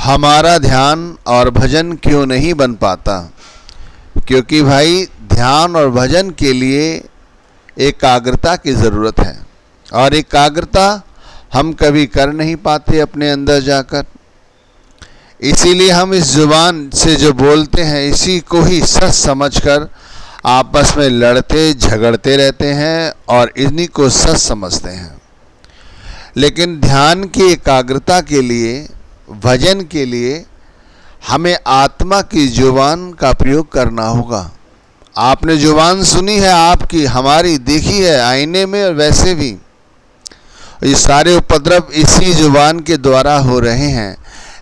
हमारा ध्यान और भजन क्यों नहीं बन पाता? क्योंकि भाई ध्यान और भजन के लिए एकाग्रता की ज़रूरत है, और एकाग्रता हम कभी कर नहीं पाते अपने अंदर जाकर। इसीलिए हम इस जुबान से जो बोलते हैं इसी को ही सच समझकर आपस में लड़ते झगड़ते रहते हैं और इन्हीं को सच समझते हैं। लेकिन ध्यान की एकाग्रता के लिए, भजन के लिए हमें आत्मा की जुबान का प्रयोग करना होगा। आपने जुबान सुनी है, आपकी हमारी देखी है आईने में, और वैसे भी ये सारे उपद्रव इसी जुबान के द्वारा हो रहे हैं।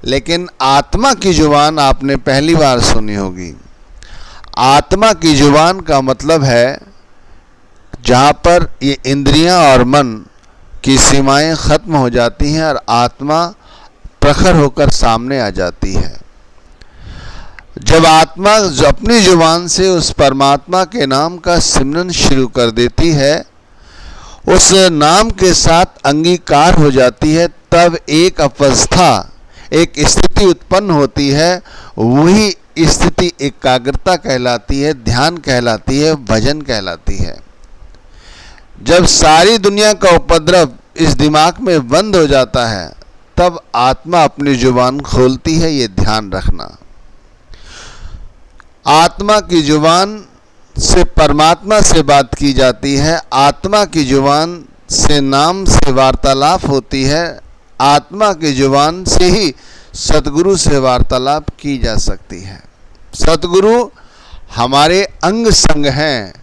लेकिन आत्मा की जुबान आपने पहली बार सुनी होगी। आत्मा की जुबान का मतलब है जहाँ पर ये इंद्रियां और मन की सीमाएं खत्म हो जाती हैं और आत्मा प्रखर होकर सामने आ जाती है। जब आत्मा अपनी जुबान से उस परमात्मा के नाम का सिमरन शुरू कर देती है, उस नाम के साथ अंगीकार हो जाती है, तब एक अवस्था, एक स्थिति उत्पन्न होती है। वही स्थिति एकाग्रता कहलाती है, ध्यान कहलाती है, भजन कहलाती है। जब सारी दुनिया का उपद्रव इस दिमाग में बंद हो जाता है, तब आत्मा अपनी जुबान खोलती है। ये ध्यान रखना। आत्मा की जुबान से परमात्मा से बात की जाती है, आत्मा की जुबान से नाम से वार्तालाप होती है, आत्मा की जुबान से ही सतगुरु से वार्तालाप की जा सकती है। सतगुरु हमारे अंग संग हैं।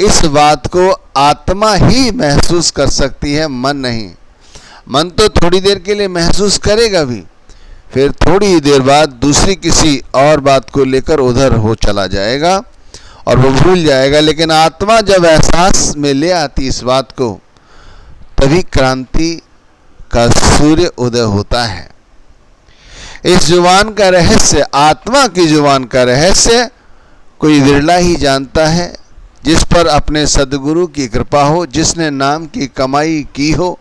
इस बात को आत्मा ही महसूस कर सकती है, मन नहीं। मन तो थोड़ी देर के लिए महसूस करेगा भी, फिर थोड़ी ही देर बाद दूसरी किसी और बात को लेकर उधर हो चला जाएगा और वो भूल जाएगा। लेकिन आत्मा जब एहसास में ले आती इस बात को, तभी क्रांति का सूर्य उदय होता है। इस जुबान का रहस्य, आत्मा की जुबान का रहस्य कोई विरला ही जानता है, जिस पर अपने सद्गुरु की कृपा हो, जिसने नाम की कमाई की हो,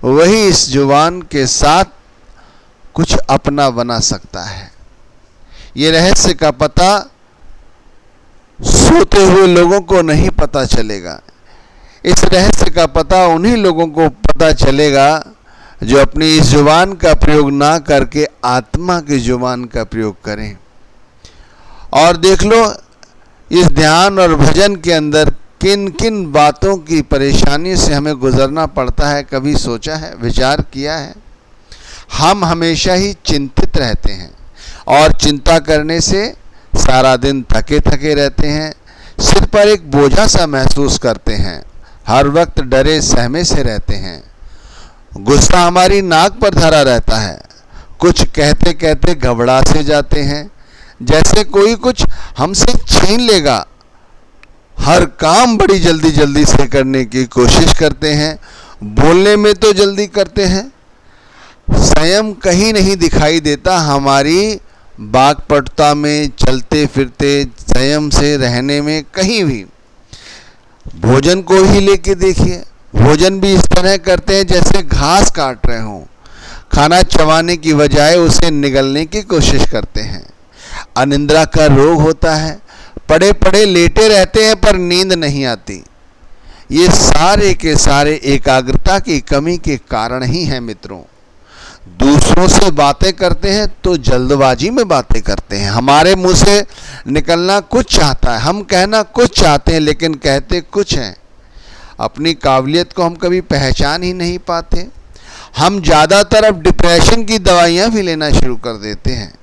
वही इस जुबान के साथ कुछ अपना बना सकता है। ये रहस्य का पता सोते हुए लोगों को नहीं पता चलेगा। इस रहस्य का पता उन्हीं लोगों को पता चलेगा जो अपनी इस जुबान का प्रयोग ना करके आत्मा की जुबान का प्रयोग करें। और देख लो इस ध्यान और भजन के अंदर किन किन बातों की परेशानी से हमें गुजरना पड़ता है। कभी सोचा है, विचार किया है? हम हमेशा ही चिंतित रहते हैं और चिंता करने से सारा दिन थके थके रहते हैं, सिर पर एक बोझा सा महसूस करते हैं, हर वक्त डरे सहमे से रहते हैं, गुस्सा हमारी नाक पर धरा रहता है, कुछ कहते कहते घबरा से जाते हैं, जैसे कोई कुछ हमसे छीन लेगा। हर काम बड़ी जल्दी जल्दी से करने की कोशिश करते हैं, बोलने में तो जल्दी करते हैं, संयम कहीं नहीं दिखाई देता हमारी वाक्पटुता में, चलते फिरते संयम से रहने में कहीं भी। भोजन को ही लेके देखिए, भोजन भी इस तरह करते हैं जैसे घास काट रहे हों, खाना चबाने की बजाय उसे निगलने की कोशिश करते हैं। अनिद्रा का रोग होता है, पड़े पड़े लेटे रहते हैं पर नींद नहीं आती। ये सारे के सारे एकाग्रता की कमी के कारण ही हैं मित्रों। दूसरों से बातें करते हैं तो जल्दबाजी में बातें करते हैं। हमारे मुंह से निकलना कुछ चाहता है, हम कहना कुछ चाहते हैं, लेकिन कहते कुछ हैं। अपनी काबिलियत को हम कभी पहचान ही नहीं पाते। हम ज़्यादातर अब डिप्रेशन की दवाइयाँ भी लेना शुरू कर देते हैं।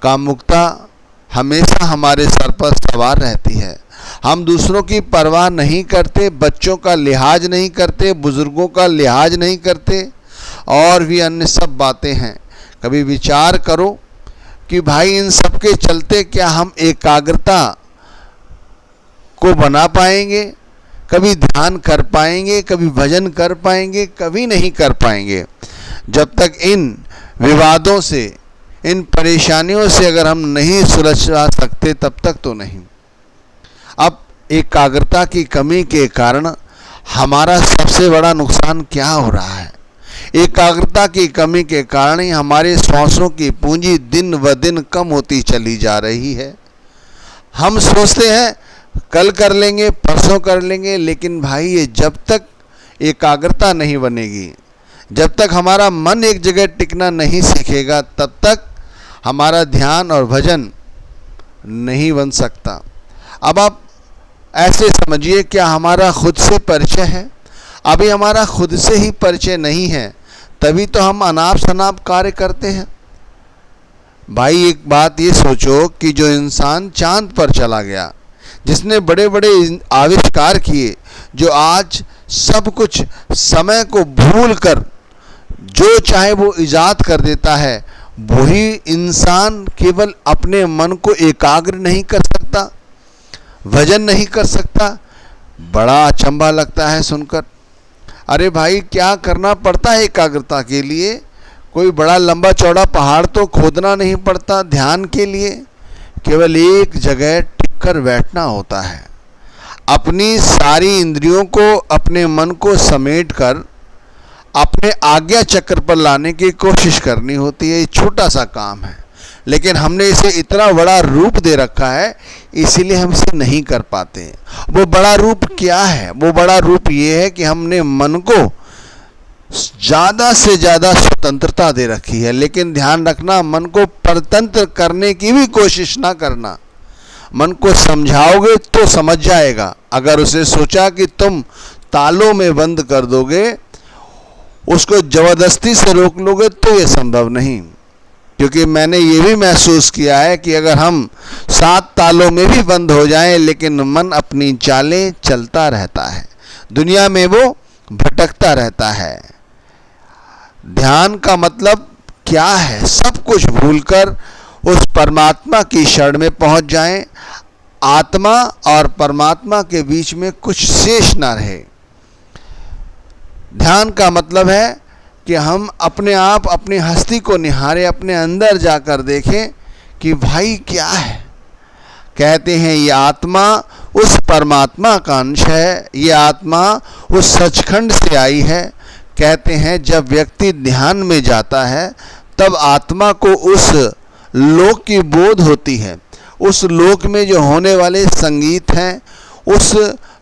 कामुकता हमेशा हमारे सर पर सवार रहती है। हम दूसरों की परवाह नहीं करते, बच्चों का लिहाज नहीं करते, बुजुर्गों का लिहाज नहीं करते, और भी अन्य सब बातें हैं। कभी विचार करो कि भाई इन सब के चलते क्या हम एकाग्रता को बना पाएंगे? कभी ध्यान कर पाएंगे? कभी भजन कर पाएंगे? कभी नहीं कर पाएंगे। जब तक इन विवादों से, इन परेशानियों से अगर हम नहीं सुलझ सकते, तब तक तो नहीं। अब एकाग्रता की कमी के कारण हमारा सबसे बड़ा नुकसान क्या हो रहा है? एकाग्रता की कमी के कारण ही हमारे श्वासों की पूंजी दिन व दिन कम होती चली जा रही है। हम सोचते हैं कल कर लेंगे, परसों कर लेंगे, लेकिन भाई ये जब तक एकाग्रता नहीं बनेगी, जब तक हमारा मन एक जगह टिकना नहीं सीखेगा, तब तक हमारा ध्यान और भजन नहीं बन सकता। अब आप ऐसे समझिए, क्या हमारा खुद से परिचय है? अभी हमारा खुद से ही परिचय नहीं है, तभी तो हम अनाप शनाप कार्य करते हैं। भाई एक बात ये सोचो कि जो इंसान चांद पर चला गया, जिसने बड़े बड़े आविष्कार किए, जो आज सब कुछ समय को भूल कर जो चाहे वो इजाद कर देता है, वही इंसान केवल अपने मन को एकाग्र नहीं कर सकता, भजन नहीं कर सकता। बड़ा अचंभा लगता है सुनकर। अरे भाई क्या करना पड़ता है एकाग्रता के लिए? कोई बड़ा लंबा चौड़ा पहाड़ तो खोदना नहीं पड़ता ध्यान के लिए, केवल एक जगह टिककर बैठना होता है। अपनी सारी इंद्रियों को, अपने मन को समेट कर अपने आज्ञा चक्र पर लाने की कोशिश करनी होती है। ये छोटा सा काम है, लेकिन हमने इसे इतना बड़ा रूप दे रखा है, इसीलिए हम इसे नहीं कर पाते। वो बड़ा रूप क्या है? वो बड़ा रूप ये है कि हमने मन को ज़्यादा से ज़्यादा स्वतंत्रता दे रखी है। लेकिन ध्यान रखना, मन को परतंत्र करने की भी कोशिश ना करना। मन को समझाओगे तो समझ जाएगा। अगर उसे सोचा कि तुम तालों में बंद कर दोगे, उसको जबरदस्ती से रोक लोगे, तो ये संभव नहीं। क्योंकि मैंने ये भी महसूस किया है कि अगर हम 7 तालों में भी बंद हो जाएं, लेकिन मन अपनी चालें चलता रहता है, दुनिया में वो भटकता रहता है। ध्यान का मतलब क्या है? सब कुछ भूलकर उस परमात्मा की शरण में पहुंच जाएं, आत्मा और परमात्मा के बीच में कुछ शेष ना रहे। ध्यान का मतलब है कि हम अपने आप, अपनी हस्ती को निहारें, अपने अंदर जाकर देखें कि भाई क्या है। कहते हैं ये आत्मा उस परमात्मा का अंश है, ये आत्मा उस सचखंड से आई है। कहते हैं जब व्यक्ति ध्यान में जाता है, तब आत्मा को उस लोक की बोध होती है। उस लोक में जो होने वाले संगीत हैं, उस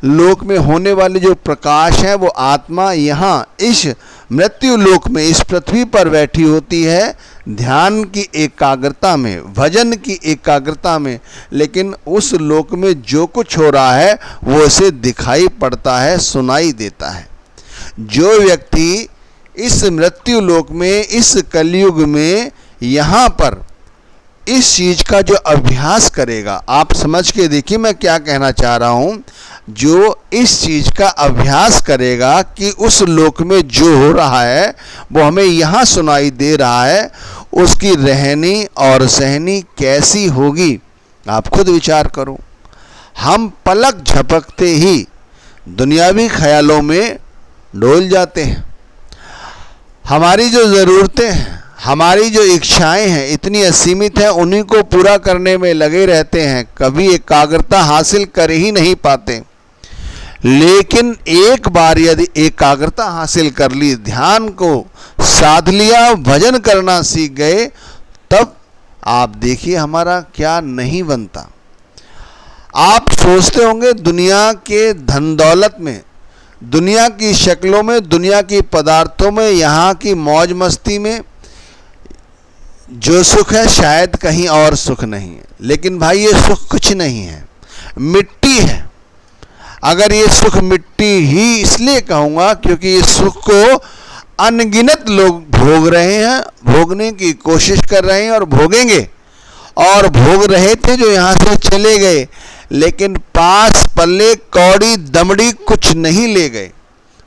लोक में होने वाले जो प्रकाश है, वो आत्मा यहाँ इस मृत्यु लोक में, इस पृथ्वी पर बैठी होती है ध्यान की एकाग्रता में, भजन की एकाग्रता में। लेकिन उस लोक में जो कुछ हो रहा है वो उसे दिखाई पड़ता है, सुनाई देता है। जो व्यक्ति इस मृत्यु लोक में, इस कलयुग में, यहाँ पर इस चीज का जो अभ्यास करेगा, आप समझ के देखिए मैं क्या कहना चाह रहा हूँ। जो इस चीज का अभ्यास करेगा कि उस लोक में जो हो रहा है वो हमें यहाँ सुनाई दे रहा है, उसकी रहनी और सहनी कैसी होगी, आप खुद विचार करो। हम पलक झपकते ही दुनियावी ख्यालों में डोल जाते हैं। हमारी जो ज़रूरतें हैं, हमारी जो इच्छाएं हैं, इतनी असीमित हैं, उन्हीं को पूरा करने में लगे रहते हैं, कभी एकाग्रता हासिल कर ही नहीं पाते। लेकिन एक बार यदि एकाग्रता हासिल कर ली, ध्यान को साध लिया, भजन करना सीख गए, तब आप देखिए हमारा क्या नहीं बनता। आप सोचते होंगे दुनिया के धन दौलत में, दुनिया की शक्लों में, दुनिया की पदार्थों में, यहाँ की मौज मस्ती में जो सुख है शायद कहीं और सुख नहीं है। लेकिन भाई ये सुख कुछ नहीं है, मिट्टी है। अगर ये सुख मिट्टी ही इसलिए कहूँगा क्योंकि इस सुख को अनगिनत लोग भोग रहे हैं, भोगने की कोशिश कर रहे हैं और भोगेंगे, और भोग रहे थे जो यहाँ से चले गए, लेकिन पास पल्ले कौड़ी दमड़ी कुछ नहीं ले गए।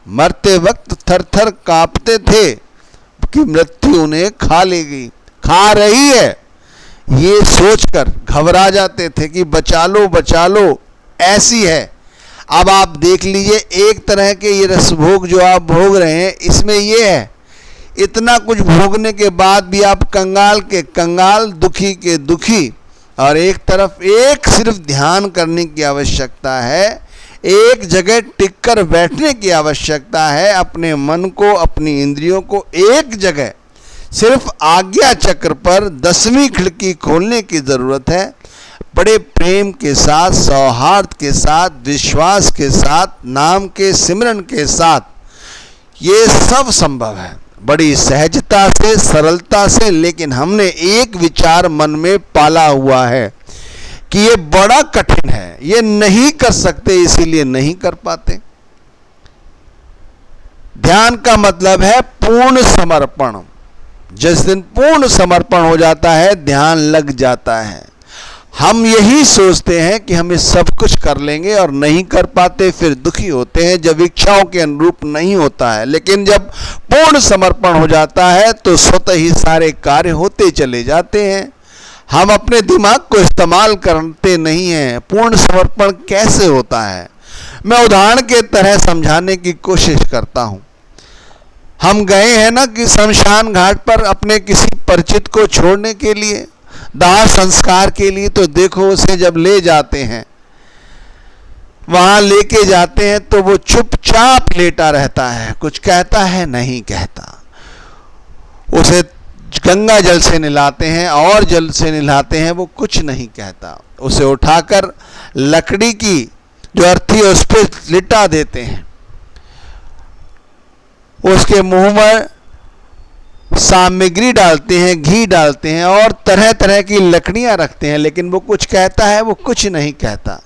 मरते वक्त थर थर कांपते थे कि मृत्यु उन्हें खा लेगी, खा रही है, ये सोचकर घबरा जाते थे कि बचा लो, ऐसी है। अब आप देख लीजिए, एक तरह के ये रसभोग जो आप भोग रहे हैं, इसमें ये है, इतना कुछ भोगने के बाद भी आप कंगाल के कंगाल, दुखी के दुखी। और एक तरफ एक सिर्फ ध्यान करने की आवश्यकता है, एक जगह टिककर बैठने की आवश्यकता है। अपने मन को, अपनी इंद्रियों को एक जगह सिर्फ आज्ञा चक्र पर 10वीं खिड़की खोलने की जरूरत है। बड़े प्रेम के साथ, सौहार्द के साथ, विश्वास के साथ, नाम के सिमरन के साथ ये सब संभव है, बड़ी सहजता से, सरलता से। लेकिन हमने एक विचार मन में पाला हुआ है कि ये बड़ा कठिन है, ये नहीं कर सकते, इसीलिए नहीं कर पाते। ध्यान का मतलब है पूर्ण समर्पण। जिस दिन पूर्ण समर्पण हो जाता है, ध्यान लग जाता है। हम यही सोचते हैं कि हम ये सब कुछ कर लेंगे और नहीं कर पाते, फिर दुखी होते हैं जब इच्छाओं के अनुरूप नहीं होता है। लेकिन जब पूर्ण समर्पण हो जाता है तो स्वतः ही सारे कार्य होते चले जाते हैं। हम अपने दिमाग को इस्तेमाल करते नहीं हैं। पूर्ण समर्पण कैसे होता है, मैं उदाहरण के तरह समझाने की कोशिश करता हूं। हम गए हैं ना कि शमशान घाट पर अपने किसी परिचित को छोड़ने के लिए, दाह संस्कार के लिए, तो देखो उसे जब ले जाते हैं, वहां लेके जाते हैं तो वो चुपचाप लेटा रहता है, कुछ कहता है नहीं कहता। उसे गंगा जल से नहलाते हैं और जल से नहलाते हैं, वो कुछ नहीं कहता। उसे उठाकर लकड़ी की जो अर्थी है उस पर लिटा देते हैं, उसके मुंह में सामग्री डालते हैं, घी डालते हैं और तरह तरह की लकड़ियां रखते हैं, लेकिन वो कुछ कहता है, वो कुछ नहीं कहता।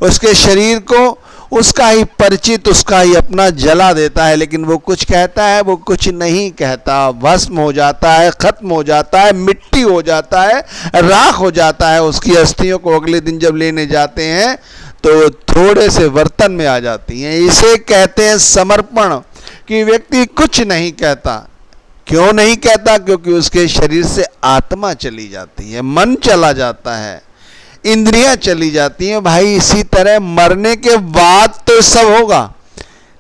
उसके शरीर को उसका ही परिचित, उसका ही अपना जला देता है, लेकिन वो कुछ कहता है, वो कुछ नहीं कहता। भस्म हो जाता है, खत्म हो जाता है, मिट्टी हो जाता है, राख हो जाता है। उसकी अस्थियों को अगले दिन जब लेने जाते हैं तो थोड़े से बर्तन में आ जाती हैं। इसे कहते हैं समर्पण, कि व्यक्ति कुछ नहीं कहता। क्यों नहीं कहता? क्योंकि उसके शरीर से आत्मा चली जाती है, मन चला जाता है, इंद्रियां चली जाती हैं। भाई इसी तरह मरने के बाद तो सब होगा,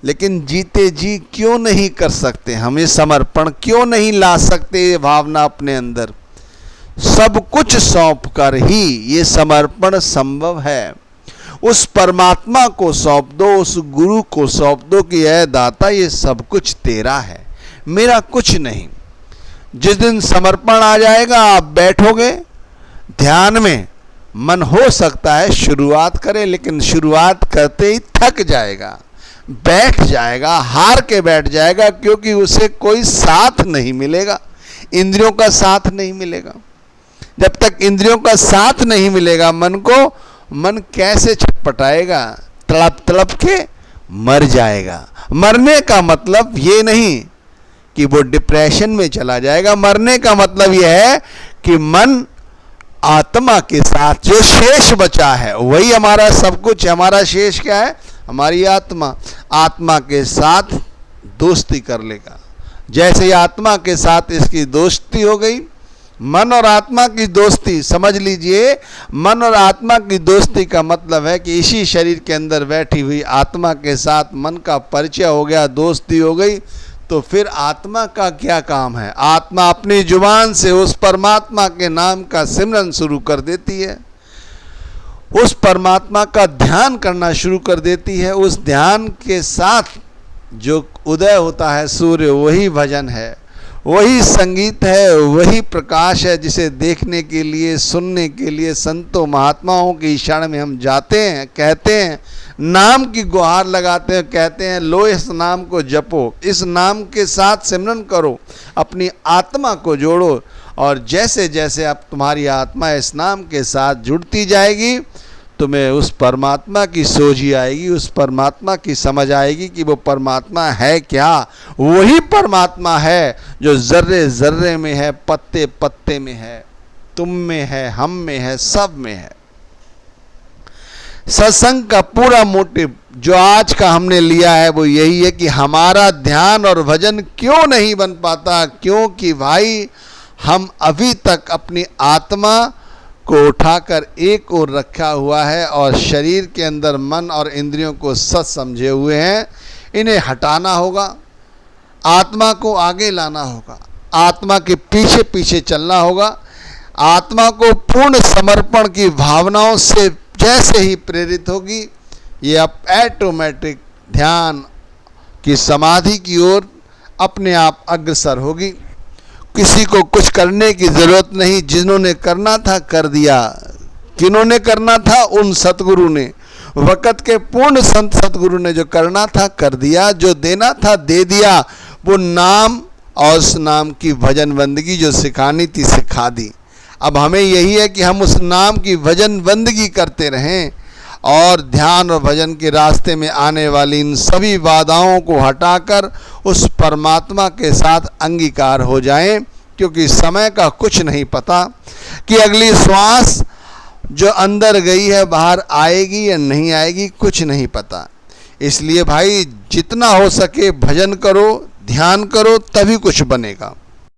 लेकिन जीते जी क्यों नहीं कर सकते? हमें समर्पण क्यों नहीं ला सकते? ये भावना अपने अंदर सब कुछ सौंप कर ही ये समर्पण संभव है। उस परमात्मा को सौंप दो, उस गुरु को सौंप दो कि ऐ दाता ये सब कुछ तेरा है, मेरा कुछ नहीं। जिस दिन समर्पण आ जाएगा, आप बैठोगे ध्यान में, मन हो सकता है शुरुआत करे, लेकिन शुरुआत करते ही थक जाएगा, बैठ जाएगा, हार के बैठ जाएगा, क्योंकि उसे कोई साथ नहीं मिलेगा, इंद्रियों का साथ नहीं मिलेगा। जब तक इंद्रियों का साथ नहीं मिलेगा मन को, मन कैसे छटपटाएगा, तड़प तड़प के मर जाएगा। मरने का मतलब ये नहीं कि वो डिप्रेशन में चला जाएगा, मरने का मतलब यह है कि मन आत्मा के साथ जो शेष बचा है, वही हमारा सब कुछ। हमारा शेष क्या है? हमारी आत्मा। आत्मा के साथ दोस्ती कर लेगा। जैसे ही आत्मा के साथ इसकी दोस्ती हो गई, मन और आत्मा की दोस्ती, समझ लीजिए, मन और आत्मा की दोस्ती का मतलब है कि इसी शरीर के अंदर बैठी हुई आत्मा के साथ मन का परिचय हो गया, दोस्ती हो गई, तो फिर आत्मा का क्या काम है? आत्मा अपनी जुबान से उस परमात्मा के नाम का सिमरन शुरू कर देती है, उस परमात्मा का ध्यान करना शुरू कर देती है। उस ध्यान के साथ जो उदय होता है सूर्य, वही भजन है, वही संगीत है, वही प्रकाश है, जिसे देखने के लिए, सुनने के लिए संतों महात्माओं की शरण में हम जाते हैं, कहते हैं, नाम की गुहार लगाते हैं, कहते हैं लो इस नाम को जपो, इस नाम के साथ सिमरन करो, अपनी आत्मा को जोड़ो। और जैसे जैसे अब तुम्हारी आत्मा इस नाम के साथ जुड़ती जाएगी, तुम्हें उस परमात्मा की सोझी आएगी, उस परमात्मा की समझ आएगी कि वो परमात्मा है क्या। वही परमात्मा है जो जर्रे जर्रे में है, पत्ते पत्ते में है, तुम में है, हम में है, सब में है। सत्संग का पूरा मोटिव जो आज का हमने लिया है वो यही है कि हमारा ध्यान और भजन क्यों नहीं बन पाता? क्योंकि भाई हम अभी तक अपनी आत्मा को उठाकर एक ओर रखा हुआ है और शरीर के अंदर मन और इंद्रियों को सच समझे हुए हैं। इन्हें हटाना होगा, आत्मा को आगे लाना होगा, आत्मा के पीछे पीछे चलना होगा। आत्मा को पूर्ण समर्पण की भावनाओं से जैसे ही प्रेरित होगी, ये अब ऑटोमेटिक ध्यान की समाधि की ओर अपने आप अग्रसर होगी। किसी को कुछ करने की जरूरत नहीं, जिन्होंने करना था कर दिया। किन्होंने करना था? उन सतगुरु ने, वक़्त के पूर्ण संत सतगुरु ने जो करना था कर दिया, जो देना था दे दिया। वो नाम और उस नाम की भजन बंदगी जो सिखानी थी सिखा दी। अब हमें यही है कि हम उस नाम की भजन बंदगी करते रहें और ध्यान और भजन के रास्ते में आने वाली इन सभी बाधाओं को हटाकर उस परमात्मा के साथ अंगीकार हो जाएं, क्योंकि समय का कुछ नहीं पता कि अगली श्वास जो अंदर गई है बाहर आएगी या नहीं आएगी, कुछ नहीं पता। इसलिए भाई जितना हो सके भजन करो, ध्यान करो, तभी कुछ बनेगा।